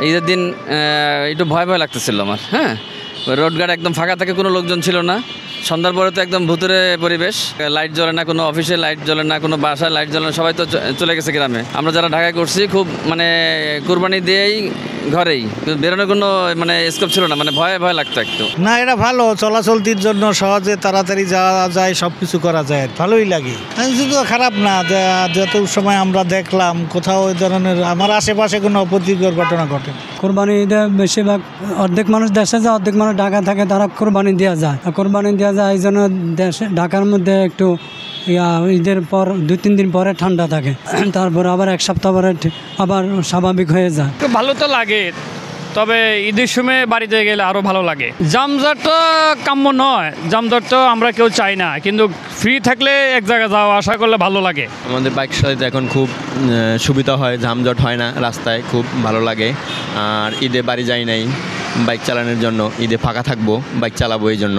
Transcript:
ঈদের দিন একটু ভয় ভয় লাগতেছিল আমার। হ্যাঁ, রোডঘাট একদম ফাঁকা থাকে, কোনো লোকজন ছিল না। সন্ধ্যার পরে তো একদম ভুতুরে পরিবেশ, লাইট জ্বলে না, কোনো অফিসে লাইট জ্বলে না, কোনো বাসায় লাইট জ্বলে না, সবাই তো চলে গেছে গ্রামে। আমরা যারা ঢাকায় করছি খুব মানে কুরবানি দিয়েই ঘরেই, বেরোনোর কোনো মানে স্কোপ ছিল না, মানে ভয়ে ভয় লাগতো একটু। না, এটা ভালো, চলাচলতির জন্য সহজে তাড়াতাড়ি যাওয়া যায়, সব কিছু করা যায়, ভালোই লাগে। শুধু খারাপ না, যত সময় আমরা দেখলাম কোথাও ওই ধরনের আমার আশেপাশে কোনো অপ্রীতিকর ঘটনা ঘটে। কোরবানি ঈদে বেশিরভাগ অর্ধেক মানুষ দেশে যায়, অর্ধেক মানুষ ঢাকা থাকে, তারা কোরবানি দেওয়া যায়। কোরবানি দেওয়া যায় এই জন্য দেশে ঢাকার মধ্যে একটু ঈদের পর 2-3 দিন পরে ঠান্ডা থাকে, তারপর আবার এক সপ্তাহ পরে আবার স্বাভাবিক হয়ে যায়। ভালো তো লাগে, তবে ঈদের সময় বাড়িতে গেলে আরও ভালো লাগে। জামজটটা কাম্য নয়, জামজট তো আমরা কেউ চাই না, কিন্তু ফ্রি থাকলে এক জায়গায় যাওয়া আসা করলে ভালো লাগে। আমাদের বাইক চালাতে এখন খুব সুবিধা হয়, জামজট হয় না রাস্তায়, খুব ভালো লাগে। আর ঈদে বাড়ি যাই নাই বাইক চালানোর জন্য, ঈদে ফাঁকা থাকবো, বাইক চালাবো এই জন্য।